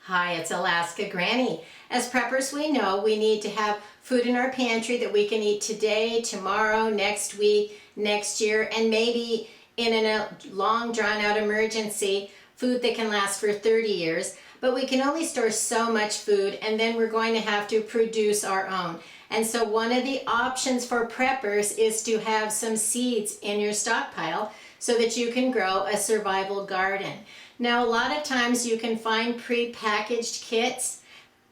Hi, it's Alaska Granny. As preppers, we know we need to have food in our pantry that we can eat today, tomorrow, next week, next year, and maybe in a long drawn-out emergency, food that can last for 30 years. But we can only store so much food, and then we're going to have to produce our own. And so one of the options for preppers is to have some seeds in your stockpile so that you can grow a survival garden. Now, a lot of times you can find pre-packaged kits.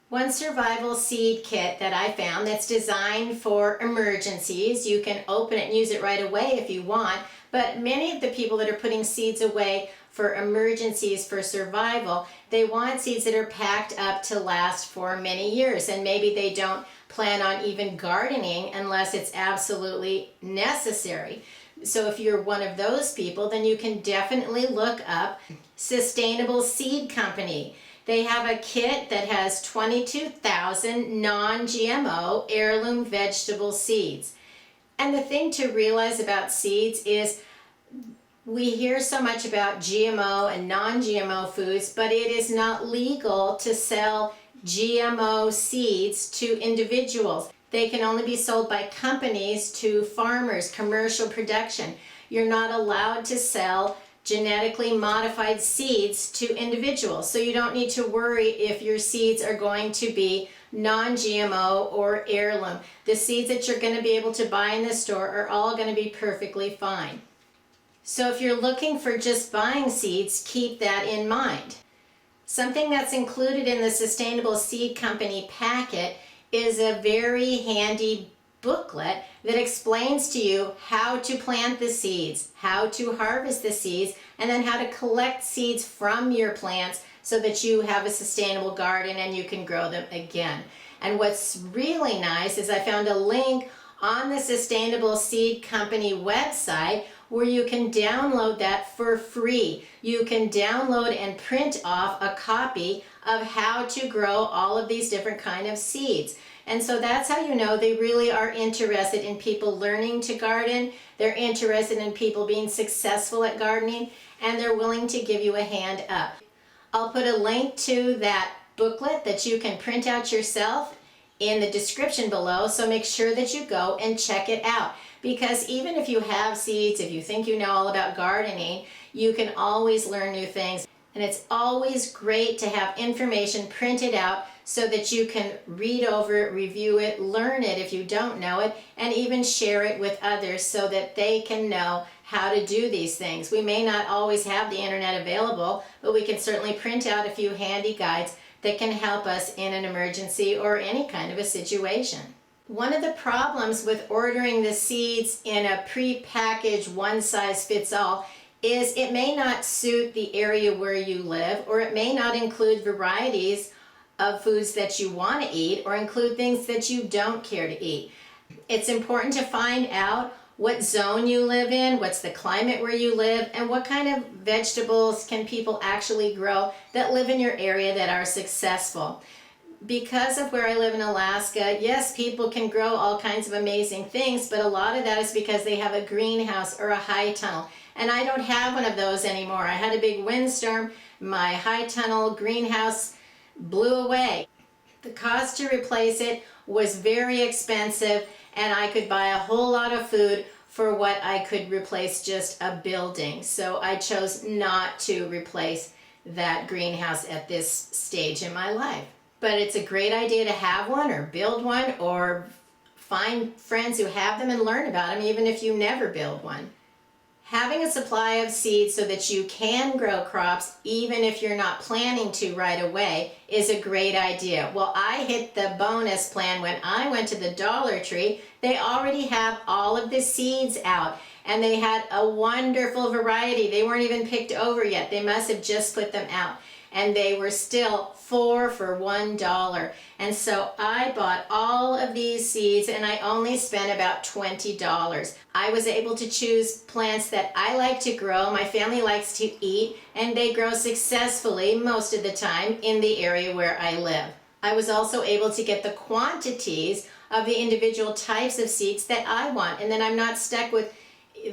One survival seed kit that I found that's designed for emergencies. You can open it and use it right away if you want, but many of the people that are putting seeds away for emergencies, for survival, they want seeds that are packed up to last for many years, and maybe they don't plan on even gardening unless it's absolutely necessary. So if you're one of those people, then you can definitely look up Sustainable Seed Company. They have a kit that has 22,000 non-GMO heirloom vegetable seeds. And the thing to realize about seeds is we hear so much about GMO and non-GMO foods, but it is not legal to sell GMO seeds to individuals. They can only be sold by companies to farmers, commercial production. You're not allowed to sell genetically modified seeds to individuals. So you don't need to worry if your seeds are going to be non-GMO or heirloom. The seeds that you're going to be able to buy in the store are all going to be perfectly fine. So if you're looking for just buying seeds, keep that in mind. Something that's included in the Sustainable Seed Company packet is a very handy booklet that explains to you how to plant the seeds, how to harvest the seeds, and then how to collect seeds from your plants so that you have a sustainable garden and you can grow them again. And what's really nice is I found a link on the Sustainable Seed Company website where you can download that for free. You can download and print off a copy of how to grow all of these different kind of seeds. And so that's how you know they really are interested in people learning to garden. They're interested in people being successful at gardening, and they're willing to give you a hand up. I'll put a link to that booklet that you can print out yourself in the description below, so make sure that you go and check it out. Because even if you have seeds, if you think you know all about gardening, you can always learn new things. And it's always great to have information printed out so that you can read over it, review it, learn it if you don't know it, and even share it with others so that they can know how to do these things. We may not always have the internet available, but we can certainly print out a few handy guides that can help us in an emergency or any kind of a situation. One of the problems with ordering the seeds in a pre-packaged one-size-fits-all is it may not suit the area where you live, or it may not include varieties of foods that you want to eat, or include things that you don't care to eat. It's important to find out what zone you live in, what's the climate where you live, and what kind of vegetables can people actually grow that live in your area that are successful. Because of where I live in Alaska, yes, people can grow all kinds of amazing things, but a lot of that is because they have a greenhouse or a high tunnel. And I don't have one of those anymore. I had a big windstorm, my high tunnel greenhouse blew away. The cost to replace it was very expensive, and I could buy a whole lot of food for what I could replace just a building. So I chose not to replace that greenhouse at this stage in my life. But it's a great idea to have one or build one or find friends who have them and learn about them, even if you never build one. Having a supply of seeds so that you can grow crops, even if you're not planning to right away, is a great idea. Well, I hit the bonus plan when I went to the Dollar Tree. They already have all of the seeds out, and they had a wonderful variety. They weren't even picked over yet. They must have just put them out. And they were still 4 for $1. And so I bought all of these seeds, and I only spent about $20. I was able to choose plants that I like to grow, my family likes to eat, and they grow successfully most of the time in the area where I live. I was also able to get the quantities of the individual types of seeds that I want, and then I'm not stuck with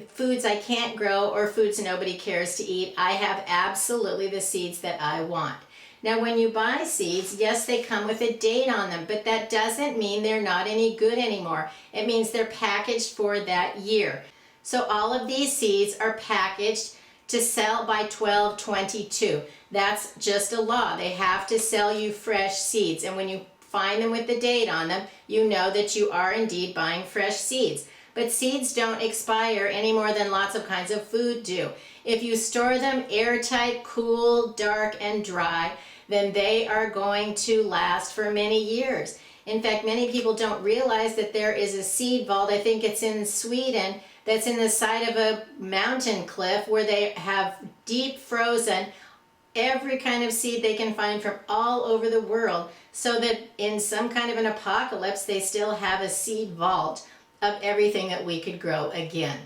foods I can't grow or foods nobody cares to eat. I have absolutely the seeds that I want. Now when you buy seeds, yes, they come with a date on them, but that doesn't mean they're not any good anymore. It means they're packaged for that year. So all of these seeds are packaged to sell by 12/22. That's just a law. They have to sell you fresh seeds, and when you find them with the date on them, you know that you are indeed buying fresh seeds. But seeds don't expire any more than lots of kinds of food do. If you store them airtight, cool, dark, and dry, then they are going to last for many years. In fact, many people don't realize that there is a seed vault, I think it's in Sweden, that's in the side of a mountain cliff where they have deep frozen every kind of seed they can find from all over the world, so that in some kind of an apocalypse they still have a seed vault of everything that we could grow again.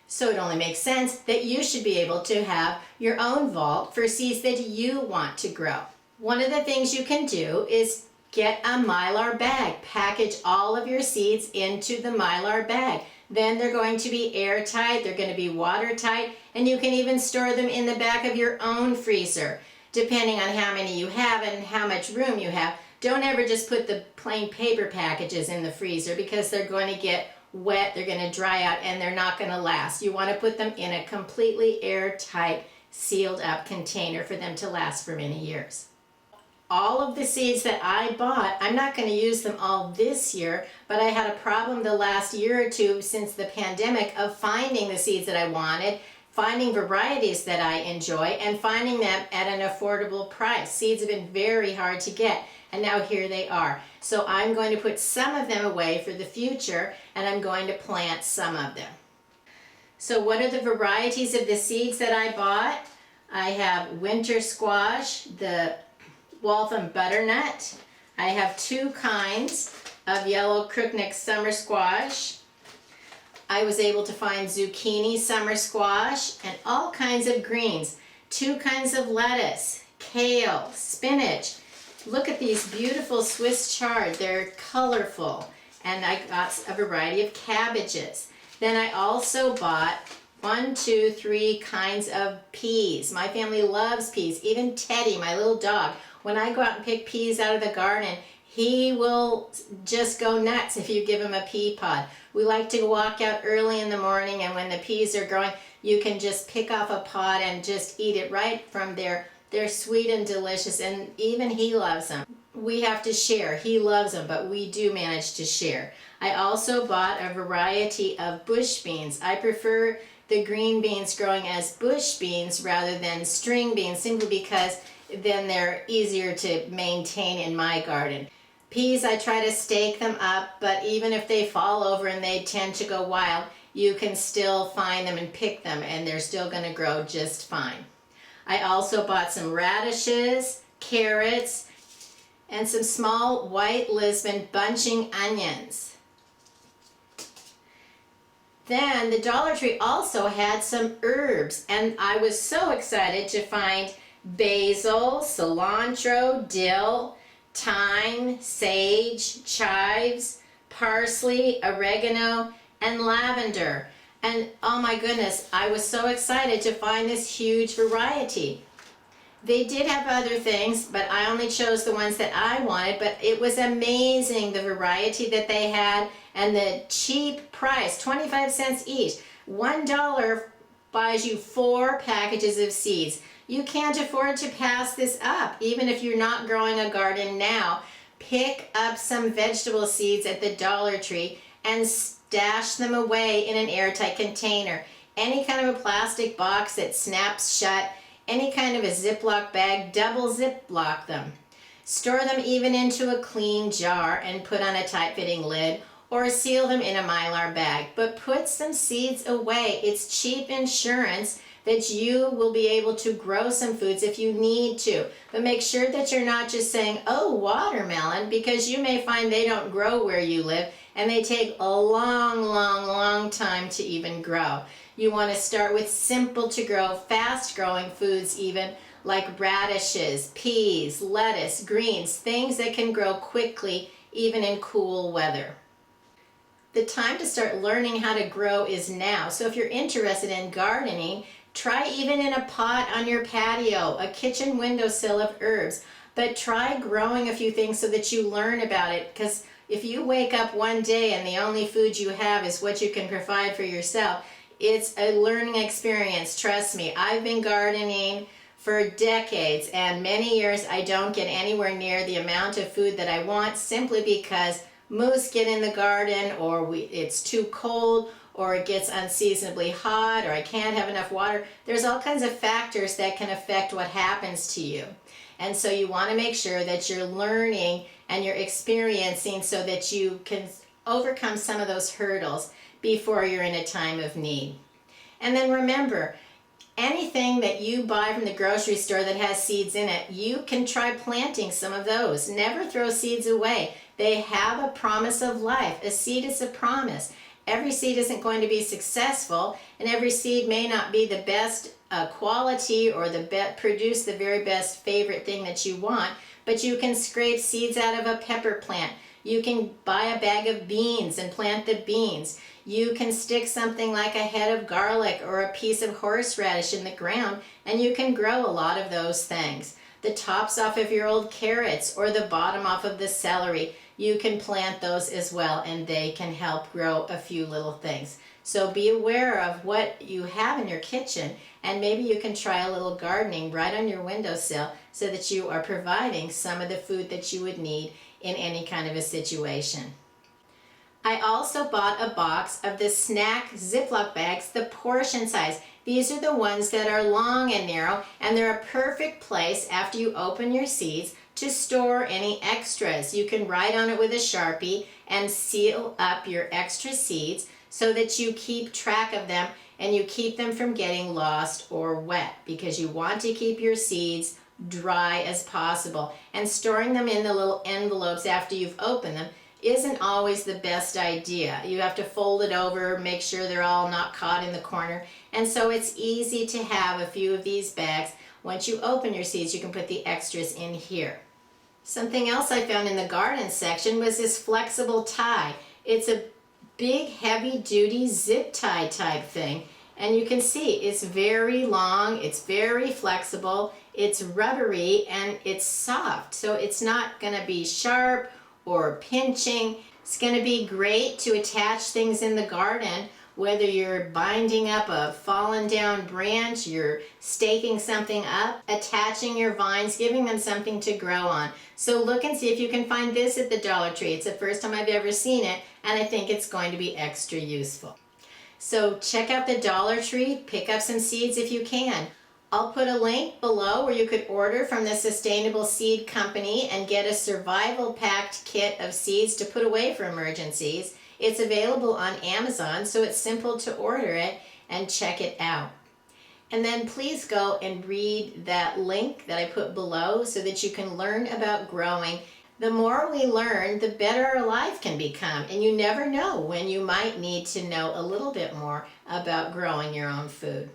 So it only makes sense that you should be able to have your own vault for seeds that you want to grow. One of the things you can do is get a Mylar bag. Package all of your seeds into the Mylar bag. Then they're going to be airtight, they're going to be watertight, and you can even store them in the back of your own freezer, depending on how many you have and how much room you have. Don't ever just put the plain paper packages in the freezer, because they're going to get wet, they're going to dry out, and they're not going to last. You want to put them in a completely airtight, sealed up container for them to last for many years. All of the seeds that I bought, I'm not going to use them all this year, but I had a problem the last year or two since the pandemic of finding the seeds that I wanted, finding varieties that I enjoy, and finding them at an affordable price. Seeds have been very hard to get, and now here they are. So I'm going to put some of them away for the future, and I'm going to plant some of them. So what are the varieties of the seeds that I bought? I have winter squash, the Waltham butternut. I have two kinds of yellow crookneck summer squash. I was able to find zucchini summer squash and all kinds of greens. Two kinds of lettuce, kale, spinach. Look at these beautiful Swiss chard. They're colorful. And I got a variety of cabbages. Then I also bought 3 kinds of peas. My family loves peas. Even Teddy, my little dog, when I go out and pick peas out of the garden, he will just go nuts if you give him a pea pod. We like to walk out early in the morning, and when the peas are growing, you can just pick off a pod and just eat it right from there. They're sweet and delicious, and even he loves them. We have to share. He loves them, but we do manage to share. I also bought a variety of bush beans. I prefer the green beans growing as bush beans rather than string beans, simply because then they're easier to maintain in my garden. Peas, I try to stake them up, but even if they fall over and they tend to go wild, you can still find them and pick them, and they're still going to grow just fine. I also bought some radishes, carrots, and some small white Lisbon bunching onions. Then the Dollar Tree also had some herbs, and I was so excited to find basil, cilantro, dill, thyme, sage, chives, parsley, oregano, and lavender. And oh my goodness, I was so excited to find this huge variety. They did have other things, but I only chose the ones that I wanted, but it was amazing the variety that they had and the cheap price, 25 cents each. $1 buys you 4 packages of seeds. You can't afford to pass this up, even if you're not growing a garden now. Pick up some vegetable seeds at the Dollar Tree and stash them away in an airtight container. Any kind of a plastic box that snaps shut, any kind of a Ziploc bag, double Ziploc them. Store them even into a clean jar and put on a tight-fitting lid, or seal them in a Mylar bag. But put some seeds away. It's cheap insurance that you will be able to grow some foods if you need to. But make sure that you're not just saying, oh, watermelon, because you may find they don't grow where you live, and they take a long time to even grow. You want to start with simple to grow, fast growing foods even, like radishes, peas, lettuce, greens, things that can grow quickly even in cool weather. The time to start learning how to grow is now. So if you're interested in gardening, Try even in a pot on your patio, a kitchen windowsill of herbs. But try growing a few things so that you learn about it, because if you wake up one day and the only food you have is what you can provide for yourself, it's a learning experience. Trust me, I've been gardening for decades, and many years I don't get anywhere near the amount of food that I want, simply because moose get in the garden, or it's too cold, or it gets unseasonably hot, or I can't have enough water. There's all kinds of factors that can affect what happens to you. And so you want to make sure that you're learning and you're experiencing so that you can overcome some of those hurdles before you're in a time of need. And then remember, anything that you buy from the grocery store that has seeds in it, you can try planting some of those. Never throw seeds away. They have a promise of life. A seed is a promise. Every seed isn't going to be successful, and every seed may not be the best quality or produce the very best favorite thing that you want, but you can scrape seeds out of a pepper plant. You can buy a bag of beans and plant the beans. You can stick something like a head of garlic or a piece of horseradish in the ground, and you can grow a lot of those things. The tops off of your old carrots or the bottom off of the celery, you can plant those as well, and they can help grow a few little things. So be aware of what you have in your kitchen, and maybe you can try a little gardening right on your windowsill so that you are providing some of the food that you would need in any kind of a situation. I also bought a box of the snack Ziploc bags, the portion size. These are the ones that are long and narrow, and they're a perfect place after you open your seeds to store any extras. You can write on it with a Sharpie and seal up your extra seeds so that you keep track of them and you keep them from getting lost or wet, because you want to keep your seeds dry as possible. And storing them in the little envelopes after you've opened them isn't always the best idea. You have to fold it over, make sure they're all not caught in the corner. And so it's easy to have a few of these bags. Once you open your seeds, you can put the extras in here. Something else I found in the garden section was this flexible tie. It's a big heavy-duty zip tie type thing, and you can see it's very long, it's very flexible, it's rubbery, and it's soft, so it's not going to be sharp or pinching. It's going to be great to attach things in the garden, whether you're binding up a fallen down branch, you're staking something up, attaching your vines, giving them something to grow on. So look and see if you can find this at the Dollar Tree. It's the first time I've ever seen it, and I think it's going to be extra useful. So check out the Dollar Tree, pick up some seeds if you can. I'll put a link below where you could order from the Sustainable Seed Company and get a survival packed kit of seeds to put away for emergencies. It's available on Amazon, so it's simple to order it and check it out. And then please go and read that link that I put below so that you can learn about growing. The more we learn, the better our life can become, and you never know when you might need to know a little bit more about growing your own food.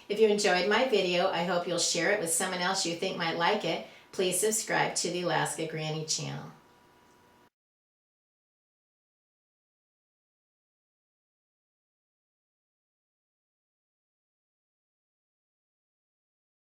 If you enjoyed my video, I hope you'll share it with someone else you think might like it. Please subscribe to the Alaska Granny channel.